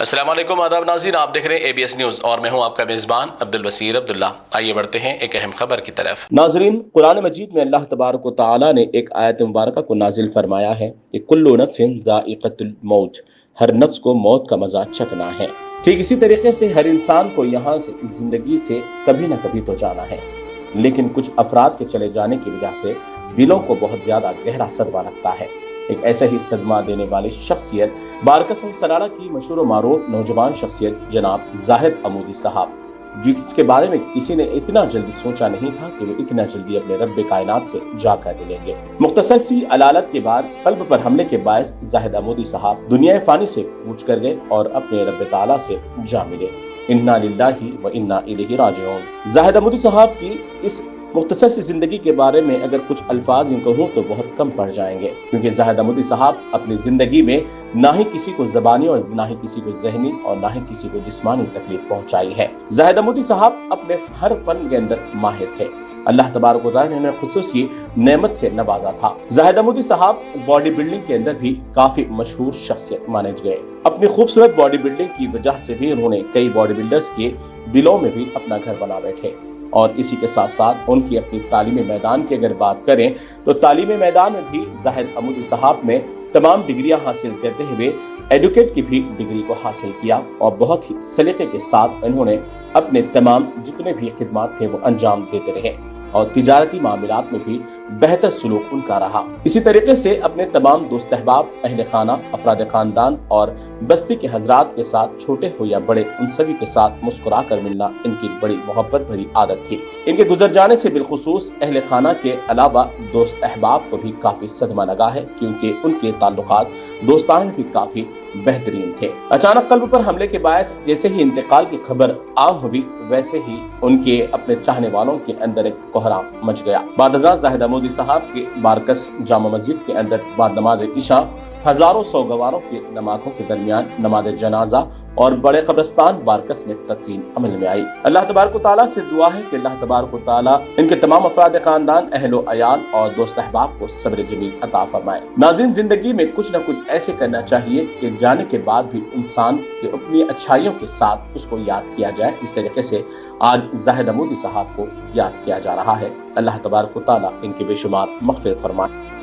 السلام علیکم، آداب ناظرین، آپ دیکھ رہے ہیں ABS نیوز اور میں ہوں آپ کا میزبان عبدالبصیر عبداللہ۔ آئیے بڑھتے ہیں ایک اہم خبر کی طرف۔ ناظرین، قرآن مجید میں اللہ تبارک و تعالی نے ایک آیت مبارکہ کو نازل فرمایا ہے کہ کل نفس ذائقۃ الموت، ہر نفس کو موت کا مزہ چکھنا ہے۔ ٹھیک اسی طریقے سے ہر انسان کو یہاں سے اس زندگی سے کبھی نہ کبھی تو جانا ہے، لیکن کچھ افراد کے چلے جانے کی وجہ سے دلوں کو بہت زیادہ گہرا صدمہ لگتا ہے۔ ایک ایسا ہی صدمہ دینے والی شخصیت بارکسم سراڑہ کی مشہور و معروف نوجوان شخصیت جناب زاہد عمودی صاحب، جس کے بارے میں کسی نے اتنا جلدی سوچا نہیں تھا کہ وہ اتنا جلدی اپنے رب کائنات سے جا کر ملیں گے۔ مختصر سی علالت کے بعد قلب پر حملے کے باعث زاہد عمودی صاحب دنیا فانی سے کوچ کر گئے اور اپنے رب تعالیٰ سے جا ملے۔ انا للہ و انا الیہ راجعون۔ زاہد عمودی صاحب کی اس مختصر سی زندگی کے بارے میں اگر کچھ الفاظ یوں کہوں تو بہت کم پڑ جائیں گے، کیونکہ زاہد عمودی صاحب اپنی زندگی میں نہ ہی کسی کو زبانی اور نہ ہی کسی کو ذہنی اور نہ ہی کسی کو جسمانی تکلیف پہنچائی ہے۔ زاہد عمودی صاحب اپنے ہر فن کے اندر ماہر تھے۔ اللہ تبارک و تعالی نے انہیں خصوصی نعمت سے نوازا تھا۔ زاہد عمودی صاحب باڈی بلڈنگ کے اندر بھی کافی مشہور شخصیت مانے گئے۔ اپنی خوبصورت باڈی بلڈنگ کی وجہ سے بھی انہوں نے کئی باڈی بلڈرز کے دلوں میں بھی اپنا گھر بنا بیٹھے، اور اسی کے ساتھ ساتھ ان کی اپنی تعلیمی میدان کی اگر بات کریں تو تعلیمی میدان میں بھی زاہد عمودی صاحب نے تمام ڈگریاں حاصل کرتے ہوئے ایڈوکیٹ کی بھی ڈگری کو حاصل کیا، اور بہت ہی سلیقے کے ساتھ انہوں نے اپنے تمام جتنے بھی خدمات تھے وہ انجام دیتے رہے، اور تجارتی معاملات میں بھی بہتر سلوک ان کا رہا۔ اسی طریقے سے اپنے تمام دوست احباب، اہل خانہ، افراد خاندان اور بستی کے حضرات کے ساتھ، چھوٹے ہو یا بڑے، ان سبھی کے ساتھ مسکرا کر ملنا ان کی بڑی محبت بھری عادت تھی۔ ان کے گزر جانے سے بالخصوص اہل خانہ کے علاوہ دوست احباب کو بھی کافی صدمہ لگا ہے، کیونکہ ان کے تعلقات دوستانہ بھی کافی بہترین تھے۔ اچانک قلب پر حملے کے باعث جیسے ہی انتقال کی خبر عام ہوئی، ویسے ہی ان کے اپنے چاہنے والوں کے اندر ایک کوہرام مچ گیا۔ بعد ازاں زاہد عمودی صاحب کے بارکس جامع مسجد کے اندر بعد نماز عشاء ہزاروں سوگواروں کی نمازوں کے درمیان نماز جنازہ اور بڑے قبرستان بارکس میں تدفین عمل میں آئی۔ اللہ تبارک و تعالیٰ سے دعا ہے کہ اللہ تبارک و تعالیٰ ان کے تمام افراد خاندان، اہل و عیال اور دوست احباب کو صبر جمیل عطا فرمائے۔ ناظرین، زندگی میں کچھ نہ کچھ ایسے کرنا چاہیے کہ جانے کے بعد بھی انسان کے اپنی اچھائیوں کے ساتھ اس کو یاد کیا جائے، اس طریقے سے آج زاہد عمودی صاحب کو یاد کیا جا رہا ہے۔ اللہ تبارک و تعالیٰ ان کے بے شمار مغفرت فرمائے۔